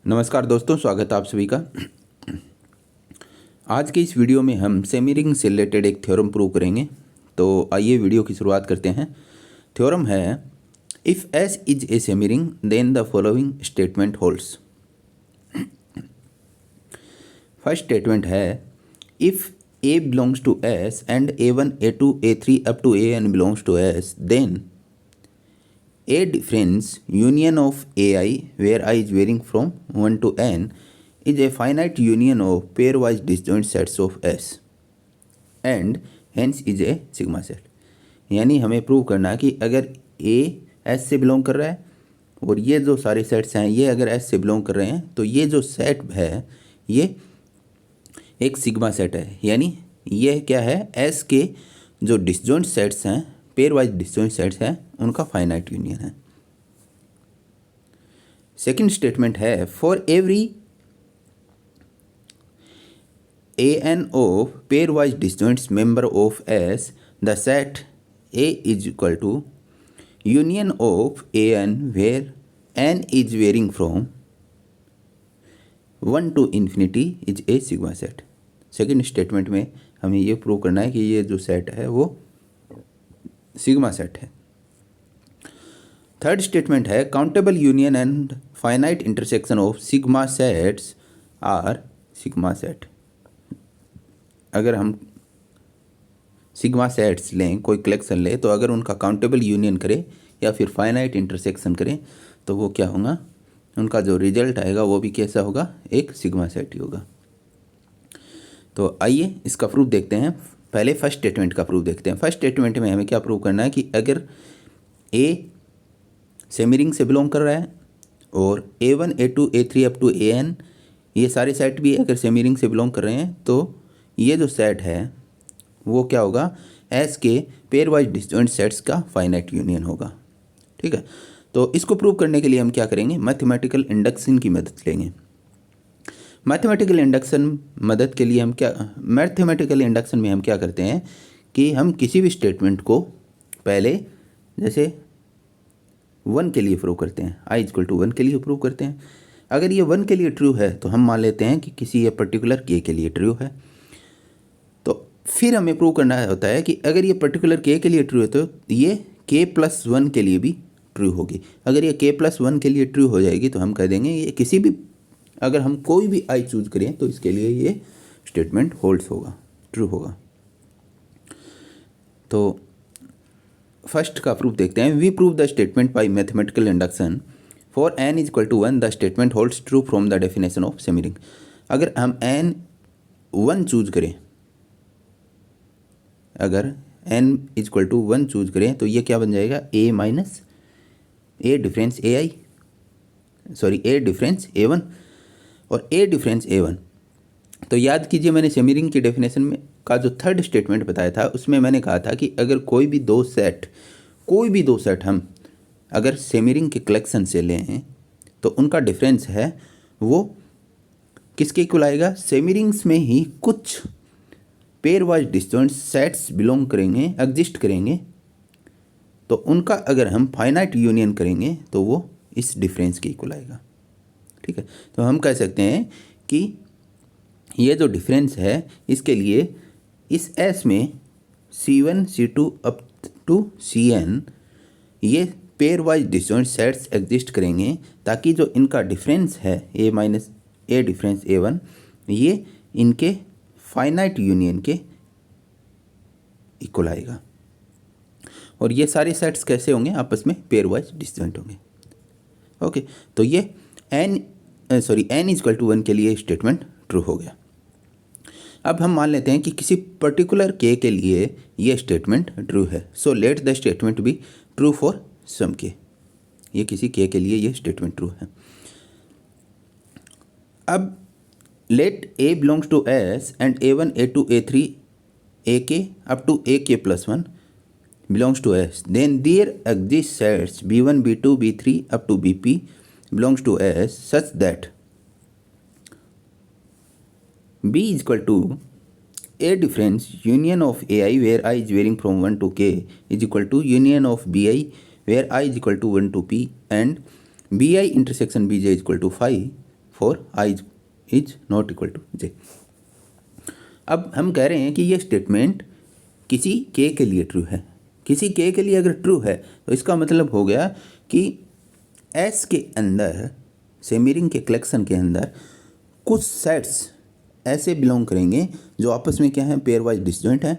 नमस्कार दोस्तों, स्वागत है आप सभी का। आज के इस वीडियो में हम सेमी रिंग से रिलेटेड एक थ्योरम प्रूव करेंगे। तो आइए वीडियो की शुरुआत करते हैं। थ्योरम है, if S is a semiring then the following statement holds. First statement है, if A belongs to S and A1 A2 A3 up to AN belongs to S, then A difference union of AI where I is varying from 1 to n is a finite union of pairwise disjoint sets of S and hence is a sigma set। यानी हमें prove करना है कि अगर A S से belong कर रहा है और ये जो सारे सेट्स हैं ये अगर S से बिलोंग कर रहे हैं तो ये जो सेट है ये एक सिग्मा सेट है। यानी ये क्या है, S के जो डिसजॉइंट सेट्स हैं, पेयर वाइज डिसजॉइंट सेट्स हैं, उनका फाइनाइट यूनियन है। सेकेंड स्टेटमेंट है, for every AN of pairwise disjoints member of S the set A is equal to union of AN where N is varying from 1 to infinity is a sigma set. Second statement में हमें ये prove करना है कि ये जो set है वो सिग्मा सेट है। थर्ड स्टेटमेंट है, countable union and finite intersection of sigma sets are sigma set. अगर हम सिग्मा सेट्स लें, कोई कलेक्शन लें, तो अगर उनका काउंटेबल यूनियन करें या फिर फाइनाइट इंटरसेक्शन करें तो वो क्या होगा, उनका जो रिजल्ट आएगा वो भी कैसा होगा, एक सिग्मा सेट ही होगा। तो आइए इसका प्रूफ देखते हैं। पहले फर्स्ट स्टेटमेंट का प्रूफ देखते हैं। फर्स्ट स्टेटमेंट में हमें क्या प्रूव करना है कि अगर ए सेमी रिंग से बिलोंग कर रहा है और A1 A2 A3 up to AN ये सारे सेट भी अगर सेमी रिंग से बिलोंग कर रहे हैं तो ये जो सेट है वो क्या होगा, S के पेयर वाइज डिसजॉइंट सेट्स का फाइनाइट यूनियन होगा। ठीक है, तो इसको प्रूव करने के लिए हम क्या करेंगे, मैथमेटिकल इंडक्शन की मदद लेंगे। मैथमेटिकल इंडक्शन मदद के लिए हम क्या, मैथमेटिकल इंडक्शन में हम क्या करते हैं कि हम किसी भी स्टेटमेंट को पहले जैसे 1 के लिए प्रूव करते हैं, I इक्वल टू 1 के लिए प्रूव करते हैं। अगर ये 1 के लिए ट्रू है तो हम मान लेते हैं कि किसी ये पर्टिकुलर K के लिए ट्रू है। तो फिर हमें प्रूव करना होता है कि अगर ये पर्टिकुलर K के लिए ट्रू है तो ये K+1 के लिए भी ट्रू होगी। अगर ये K+1 के लिए ट्रू हो जाएगी तो हम कह देंगे ये किसी भी, अगर हम कोई भी I चूज करें तो इसके लिए ये स्टेटमेंट होल्ड्स होगा, ट्रू होगा। तो फर्स्ट का प्रूफ देखते हैं। We prove the statement by mathematical induction for n is equal to 1 the statement holds true from the definition of semi ring. अगर हम n 1 चूज करें, अगर n is equal to 1 choose करें तो ये क्या बन जाएगा, a minus a difference AI, sorry a difference A1 और a डिफरेंस A1। तो याद कीजिए मैंने सेमी रिंग की डेफिनेशन में का जो थर्ड स्टेटमेंट बताया था उसमें मैंने कहा था कि अगर कोई भी दो सेट हम अगर सेमी रिंग के कलेक्शन से लें तो उनका डिफरेंस है वो किसके इक्वल आएगा, सेमी रिंग्स में ही कुछ pair wise disjoint sets belong करेंगे, एग्जिस्ट करेंगे, तो उनका अगर हम फाइनाइट यूनियन करेंगे तो वो इस डिफरेंस के इक्वल आएगा। ठीक है, तो हम कह सकते हैं कि ये जो डिफरेंस है इसके लिए इस S में C1 C2 up to CN ये pairwise disjoint sets exist करेंगे ताकि जो इनका डिफरेंस है A minus A difference A1 ये इनके फाइनाइट यूनियन के इक्वल आएगा। और ये सारे सेट्स कैसे होंगे, आपस में पेयर वाइज डिसजॉइंट होंगे। ओके, तो ये n इज इक्वल टू 1 के लिए स्टेटमेंट ट्रू हो गया। अब हम मान लेते हैं कि किसी पर्टिकुलर K के लिए ये स्टेटमेंट ट्रू है। So let the statement be true for some K। ये किसी K के लिए ये स्टेटमेंट ट्रू है। अब let A belongs to S and A1 A2 A3 AK up to AK+1 belongs to S, then there exist sets B1 B2 B3 up to BP belongs to S such that B is equal to A difference union of AI where I is varying from 1 to K is equal to union of BI where I is equal to 1 to P and BI intersection BJ is equal to phi for i is not equal to j. अब हम कह रहे हैं कि ये statement किसी के लिए ट्रू है। किसी के लिए अगर ट्रू है तो इसका मतलब हो गया कि एस के अंदर, सेमी के कलेक्शन के अंदर कुछ सेट्स ऐसे बिलोंग करेंगे जो आपस में क्या है, पेयर वाइज डिसजॉइंट हैं,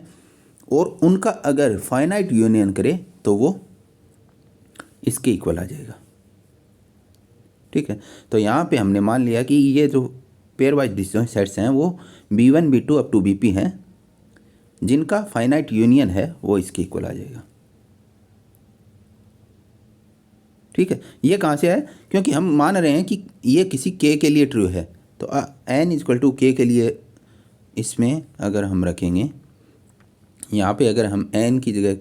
और उनका अगर फाइनाइट यूनियन करे तो वो इसके इक्वल आ जाएगा। ठीक है, तो यहाँ पे हमने मान लिया कि ये जो पेयर वाइज डिसजॉइंट सेट्स हैं वो B1 B2 up to BP हैं, जिनका फाइनाइट यूनियन है वो इसके इक्वल आ जाएगा। ठीक है, ये कहाँ से है, क्योंकि हम मान रहे हैं कि ये किसी के लिए ट्रू है, तो n इक्वल टू के लिए इसमें अगर हम रखेंगे, यहाँ पे अगर हम n की जगह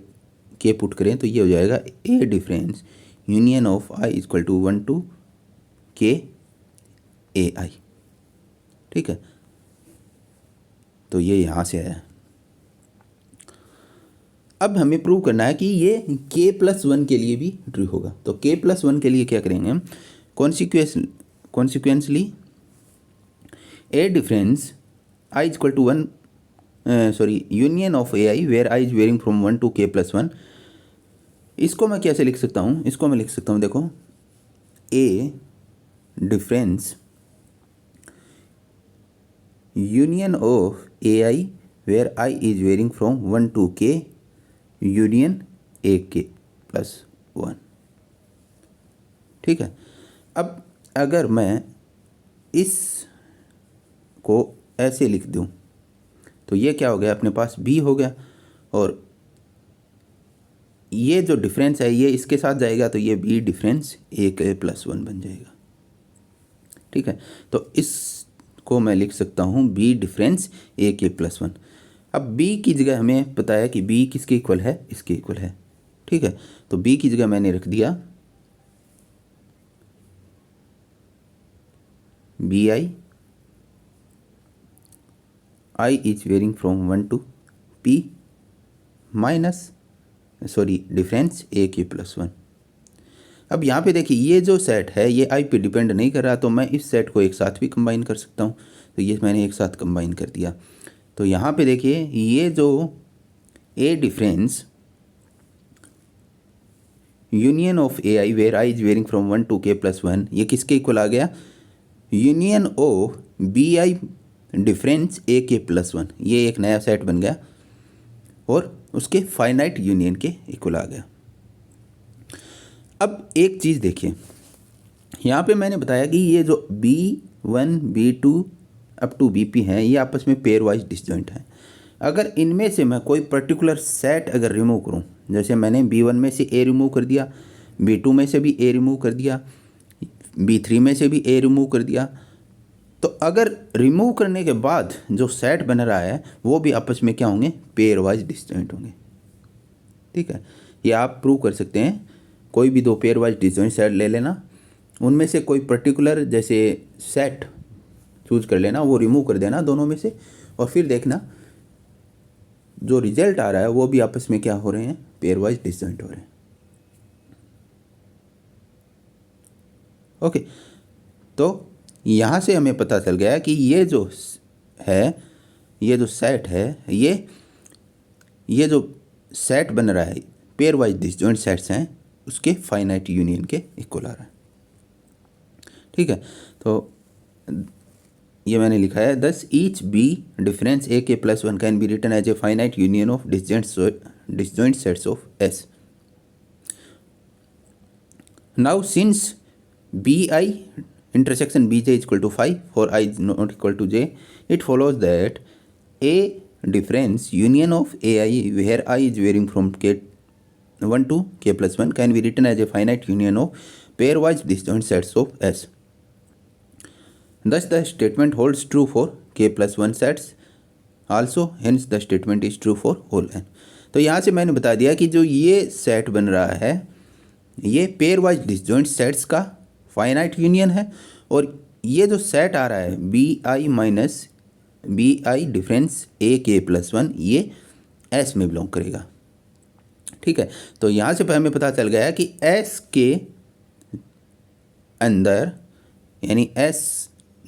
k पुट करें तो ये हो जाएगा A difference union of i equal to 1 to k AI। ठीक है, तो ये यहाँ से आया। अब हमें प्रूव करना है कि ये k+1 के लिए भी ट्रू होगा। तो k+1 के लिए क्या करेंगे हम, consequently A difference i equal to 1 union of AI where i is varying from 1 to k+1। इसको मैं कैसे लिख सकता हूँ, इसको मैं लिख सकता हूँ, देखो, A difference union of AI where i is varying from 1 to k union AK+1। ठीक है, अब अगर मैं इस को ऐसे लिख दूं तो ये क्या हो गया, अपने पास B हो गया, और ये जो डिफरेंस है ये इसके साथ जाएगा तो ये B डिफरेंस AK+1 बन जाएगा। ठीक है, तो इसको मैं लिख सकता हूँ B डिफरेंस AK+1। अब B की जगह हमें पता है कि B किसके इक्वल है, इसके इक्वल है। ठीक है, तो B की जगह मैंने रख दिया BI, I is varying from 1 to P difference AK+1। अब यहाँ पे देखिए ये जो सेट है ये I पे डिपेंड नहीं कर रहा, तो मैं इस सेट को एक साथ भी कंबाइन कर सकता हूँ। तो ये मैंने एक साथ कंबाइन कर दिया। तो यहाँ पे देखिए ये जो A difference union of AI where I is varying from 1 to k+1 ये किसके इक्वल आ गया, union of BI difference AK+1। ये एक नया सेट बन गया और उसके फाइनाइट यूनियन के इक्वल आ गया। अब एक चीज़ देखिए, यहाँ पे मैंने बताया कि ये जो B1 B2 up to BP हैं ये आपस में पेयर वाइज डिसजॉइंट हैं। अगर इनमें से मैं कोई पर्टिकुलर सेट अगर रिमूव करूँ, जैसे मैंने B1 में से A रिमूव कर दिया, B2 में से भी A रिमूव कर दिया, B3 में से भी A रिमूव कर दिया, तो अगर रिमूव करने के बाद जो सेट बन रहा है वो भी आपस में क्या होंगे, पेयर वाइज डिसजॉइंट होंगे। ठीक है, ये आप प्रूव कर सकते हैं। कोई भी दो पेयर वाइज डिसजॉइंट सेट ले लेना, उनमें से कोई पर्टिकुलर जैसे सेट चूज कर लेना, वो रिमूव कर देना दोनों में से, और फिर देखना जो रिजल्ट आ रहा है वो भी आपस में क्या हो रहे हैं, पेयर वाइज डिसजॉइंट हो रहे हैं। ओके, तो यहाँ से हमें पता चल गया कि ये जो है, ये जो सेट है, ये जो सेट बन रहा है पेयर वाइज डिसजॉइंट सेट्स हैं उसके फाइनाइट यूनियन के इक्वल आ रहा है। ठीक है, तो ये मैंने लिखा है, thus each B difference AK+1 can be written as a finite union of disjoint sets of S। Now since BI intersection BJ is equal to 5 for I is not equal to J, it follows that A difference union of AI where I is varying from K1 to K+1 can be written as a finite union of pairwise disjoint sets of S. Thus the statement holds true for K+1 sets also, hence the statement is true for whole n। तो यहाँ से मैंने बता दिया कि जो ये set बन रहा है ये पेयर वाइज डिसजॉइंट सेट्स का फाइनाइट यूनियन है, और ये जो सेट आ रहा है BI डिफरेंस AK+1 ये S में बिलोंग करेगा। ठीक है, तो यहाँ से हमें पता चल गया कि S के अंदर, यानी S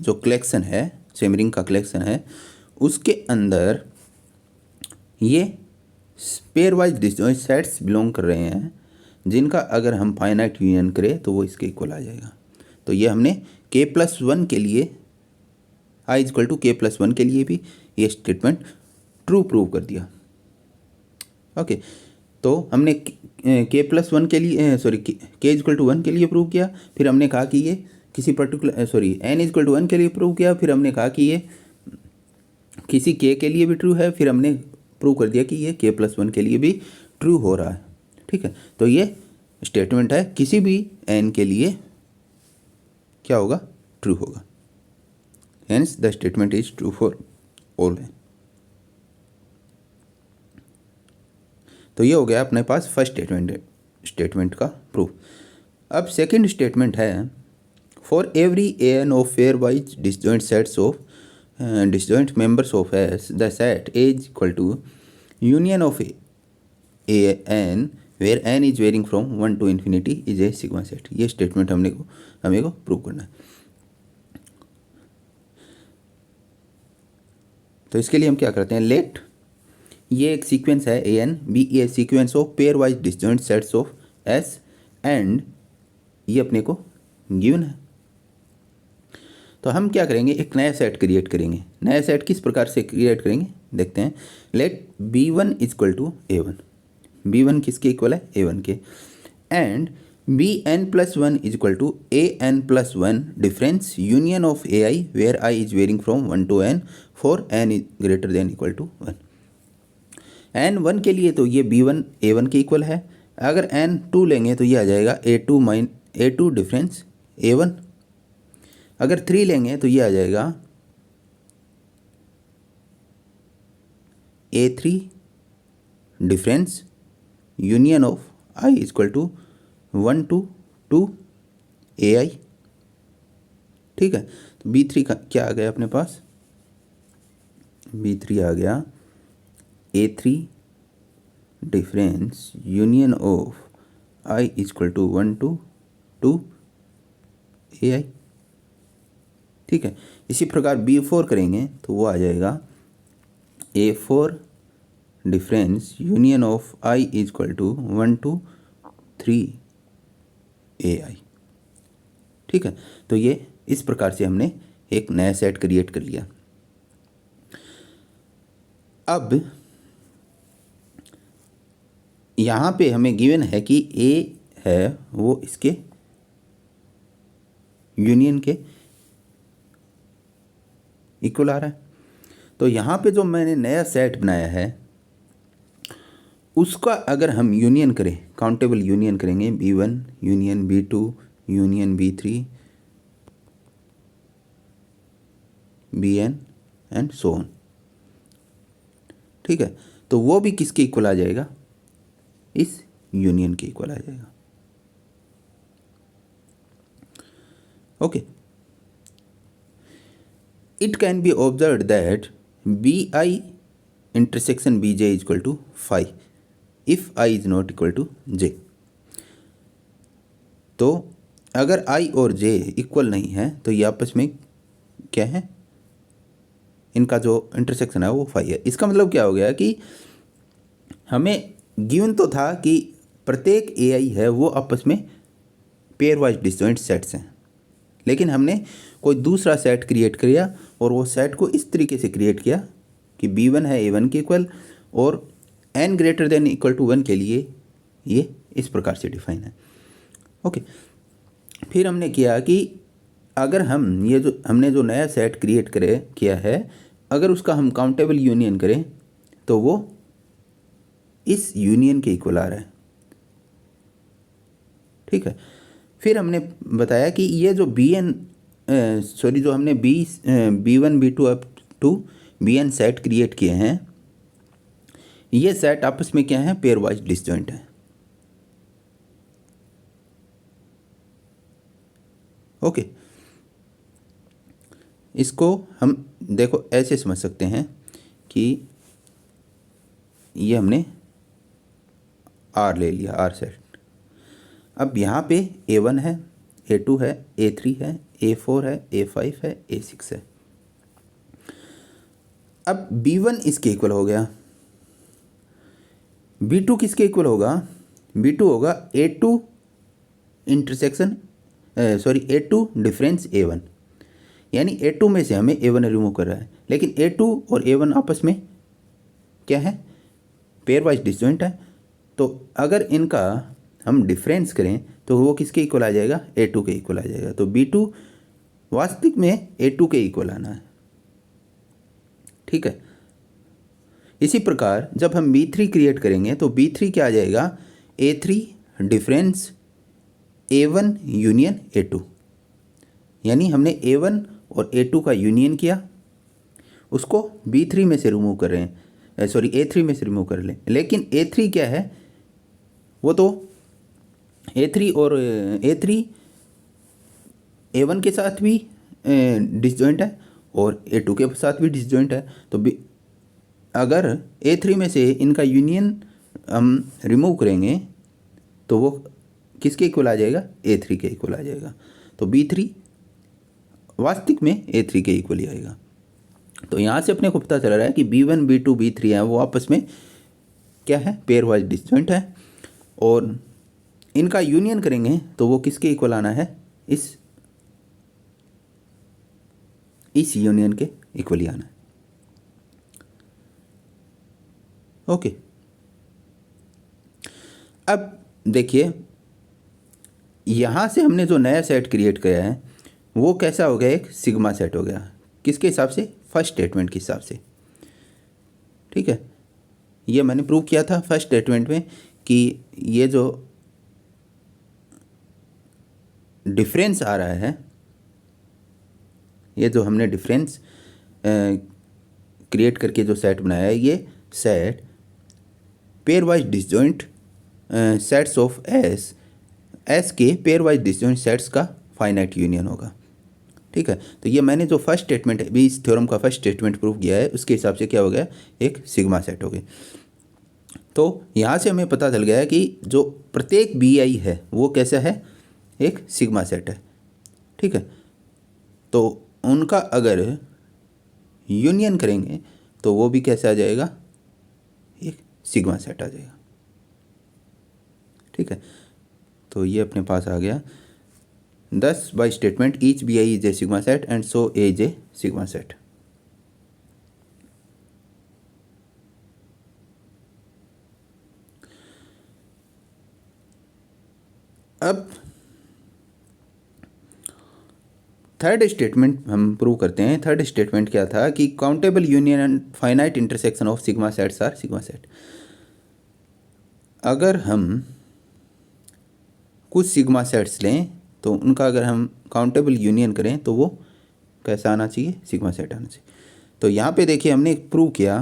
जो कलेक्शन है, सेम रिंग का कलेक्शन है, उसके अंदर ये pairwise disjoint sets belong कर रहे हैं, जिनका अगर हम फाइनाइट यूनियन करें तो वो इसके इक्वल आ जाएगा। तो ये हमने k+1 के लिए i=k+1 के लिए भी ये स्टेटमेंट ट्रू प्रूव कर दिया। ओके, तो हमने k+1 के लिए k=1 के लिए प्रूव किया, फिर हमने कहा कि ये किसी पर्टिकुलर n=1 के लिए प्रूव किया, फिर हमने कहा कि ये किसी k के लिए भी ट्रू है, फिर हमने प्रूव कर दिया कि ये k+1 के लिए भी ट्रू हो रहा है। ठीक है, तो ये स्टेटमेंट है किसी भी n के लिए क्या होगा, ट्रू होगा। Hence the statement is true for all n। तो ये हो गया अपने पास फर्स्ट स्टेटमेंट का प्रूफ। अब सेकंड स्टेटमेंट है, for every an of pairwise disjoint sets of disjoint members of S, the set A is equal to union of A n where n is varying from 1 to infinity is a sigma set। ये statement हमें को prove करना है। तो इसके लिए हम क्या करते हैं, लेट ये एक सीक्वेंस है A n be a sequence of pairwise disjoint sets of S and ये अपने को गिवन है। तो हम क्या करेंगे, एक नया सेट क्रिएट करेंगे। नया सेट किस प्रकार से क्रिएट करेंगे देखते हैं। Late b1 equal to a1, b1 किसके इक्वल है, a1 के, and bn+1 equal to an+1 difference union of ai where i is varying from 1 to n for n is greater than equal to 1। n 1 के लिए तो ये b1 a1 के equal है, अगर n 2 लेंगे तो ये आ जाएगा a2 डिफरेंस a1, अगर 3 लेंगे तो ये आ जाएगा a3 difference union of i equal to 1 to 2 ai। ठीक है, तो b3 का क्या आ गया अपने पास, b3 आ गया a3 difference union of i equal to 1 to 2 ai। ठीक है, इसी प्रकार b4 करेंगे तो वो आ जाएगा a4 difference union of i equal to 1 to 3 ai। ठीक है, तो ये इस प्रकार से हमने एक नया सेट क्रिएट कर लिया। अब यहाँ पे हमें गिवन है कि a है वो इसके यूनियन के इक्वल आ रहा है। तो यहाँ पे जो मैंने नया सेट बनाया है उसका अगर हम यूनियन करें, काउंटेबल यूनियन करेंगे, b1 union b2 union b3 bn and so on. ठीक है, तो वो भी किसके इक्वल आ जाएगा, इस यूनियन के इक्वल आ जाएगा। Okay, it can be observed that bi intersection bj is equal to phi if I is not equal to j। तो अगर i और j इक्वल नहीं है तो ये आपस में क्या है, इनका जो इंटरसेक्शन है वो फाई है। इसका मतलब क्या हो गया कि हमें गिवन तो था कि प्रत्येक ai है वो आपस में पेयर वाइज डिसजॉइंट सेट्स हैं, लेकिन हमने कोई दूसरा सेट क्रिएट किया और वो सेट को इस तरीके से क्रिएट किया कि b1 है a1 के इक्वल और n greater than equal to 1 के लिए ये इस प्रकार से डिफाइन है। ओके, फिर हमने किया कि अगर हम ये जो हमने जो नया सेट क्रिएट किया है अगर उसका हम काउंटेबल यूनियन करें तो वो इस यूनियन के इक्वल आ रहा है। ठीक है, फिर हमने बताया कि ये जो जो हमने b1 b2 up to bn set create किए हैं, ये सेट आपस में क्या है, पेयर वाइज डिसजॉइंट है। ओके, इसको हम देखो ऐसे समझ सकते हैं कि ये हमने R ले लिया, R सेट। अब यहाँ पे a1 है, A2 है, A3 है, A4 है, A5 है, A6 है। अब B1 इसके इक्वल हो गया, B2 किसके इक्वल होगा? B2 होगा A2 intersection A2 difference A1, यानी A2 में से हमें A1 रिमूव कर रहा है, लेकिन A2 और A1 आपस में क्या है? पेयर वाइज डिसजॉइंट है। तो अगर इनका हम डिफरेंस करें तो वो किसके इक्वल आ जाएगा? A2 के इक्वल आ जाएगा। तो B2 वास्तविक में A2 के इक्वल आना है, ठीक है। इसी प्रकार जब हम B3 क्रिएट करेंगे तो B3 क्या आ जाएगा? A3 difference A1 union A2, यानी हमने A1 और A2 का यूनियन किया, उसको B3 में से रिमूव कर रहे हैं, A3 में से रिमूव कर लें। लेकिन A3 क्या है? वो तो A3 और A3 A1 के साथ भी डिसजॉइंट है और A2 के साथ भी डिसजॉइंट है। तो अगर A3 में से इनका यूनियन हम रिमूव करेंगे तो वो किसके इक्वल आ जाएगा? A3 के इक्वल आ जाएगा। तो B3 वास्तविक में A3 के इक्वल ही आएगा। तो यहाँ से अपने को पता चल रहा है कि B1, B2, B3 है वो आपस में क्या है? पेयर वाइज डिसजॉइंट है, और इनका यूनियन करेंगे तो वो किसके इक्वल आना है? इस यूनियन के इक्वल ही आना है। ओके, अब देखिए यहाँ से हमने जो नया सेट क्रिएट किया है वो कैसा हो गया? एक सिग्मा सेट हो गया। किसके हिसाब से? फर्स्ट स्टेटमेंट के हिसाब से, ठीक है। ये मैंने प्रूव किया था फर्स्ट स्टेटमेंट में कि ये जो डिफरेंस आ रहा है, ये जो हमने डिफरेंस क्रिएट करके जो सेट बनाया है, ये set pair wise disjoint sets of S के पेयर वाइज डिसजॉइंट सेट्स का फाइनाइट यूनियन होगा, ठीक है। तो ये मैंने जो फर्स्ट स्टेटमेंट है, भी इस थ्योरम का फर्स्ट स्टेटमेंट प्रूव किया है, उसके हिसाब से क्या हो गया? एक सिग्मा सेट हो गया। तो यहाँ से हमें पता चल गया है कि जो प्रत्येक BI है वो कैसा है? एक सिग्मा सेट है, ठीक है। तो उनका अगर यूनियन करेंगे तो वो भी कैसे आ जाएगा? एक सिग्मा सेट आ जाएगा, ठीक है। तो ये अपने पास आ गया 10 by statement each BI is a sigma set and so A is a sigma set. अब थर्ड स्टेटमेंट हम प्रूव करते हैं। थर्ड स्टेटमेंट क्या था? कि countable union and finite intersection of sigma sets are sigma set. अगर हम कुछ सिग्मा सेट्स लें तो उनका अगर हम काउंटेबल यूनियन करें तो वो कैसा आना चाहिए? सिग्मा सेट आना चाहिए। तो यहाँ पे देखिए हमने प्रूव किया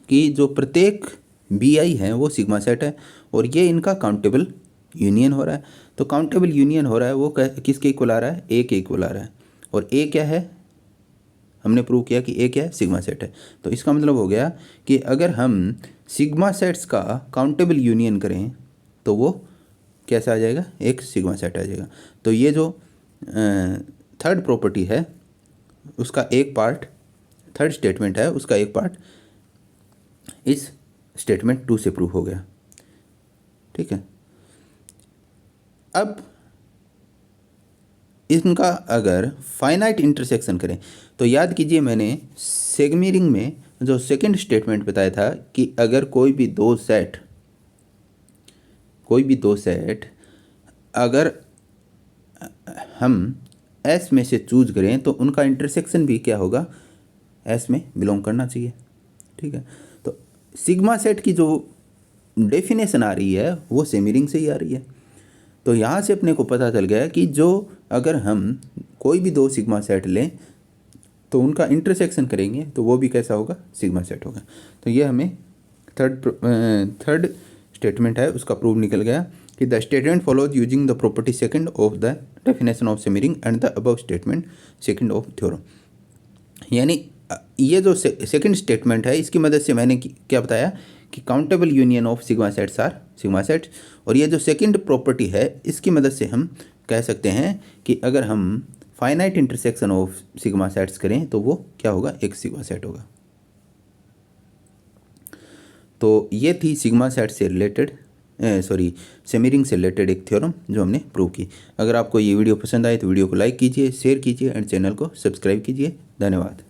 कि जो प्रत्येक BI है वो सिग्मा सेट है और ये इनका काउंटेबल यूनियन हो रहा है। तो काउंटेबल यूनियन हो रहा है वो किसके इक्वल आ रहा है? A के इक्वल आ रहा है। और A क्या है? हमने प्रूव किया कि A क्या है? सिग्मा सेट है। तो इसका मतलब हो गया कि अगर हम सिग्मा सेट्स का काउंटेबल यूनियन करें तो वो कैसा आ जाएगा? एक सिग्मा सेट आ जाएगा। तो ये जो थर्ड प्रॉपर्टी है उसका एक पार्ट, थर्ड स्टेटमेंट है उसका एक पार्ट इस स्टेटमेंट 2 से प्रूव हो गया, ठीक है। अब इनका अगर फाइनाइट इंटरसेक्शन करें तो याद कीजिए मैंने सेगमेरिंग में जो सेकंड स्टेटमेंट बताया था कि अगर कोई भी दो सेट अगर हम S में से चूज करें तो उनका इंटरसेक्शन भी क्या होगा? S में बिलोंग करना चाहिए, ठीक है। तो सिग्मा सेट की जो डेफिनेशन आ रही है वो सेगमेरिंग से ही आ रही है। तो यहाँ से अपने को पता चल गया कि जो अगर हम कोई भी दो सिग्मा सेट लें तो उनका इंटरसेक्शन करेंगे तो वो भी कैसा होगा? सिग्मा सेट होगा। तो ये हमें थर्ड स्टेटमेंट है उसका प्रूव निकल गया कि the statement follows using the property second of the definition of sigma ring and the above statement second of theorem. यानी ये जो सेकंड स्टेटमेंट है इसकी मदद से मैंने क्या बताया कि countable union of sigma sets are sigma sets, और ये जो सेकंड प्रॉपर्टी है इसकी मदद से हम कह सकते हैं कि अगर हम finite intersection of sigma sets करें तो वो क्या होगा, एक सिग्मा सेट होगा। तो ये थी सिग्मा सेट से रिलेटेड सेमी रिंग से रिलेटेड एक थ्योरम जो हमने प्रूव की। अगर आपको ये वीडियो पसंद आए तो वीडियो को लाइक कीजिए, शेयर कीजिए एंड चैनल को सब्सक्राइब कीजिए। धन्यवाद।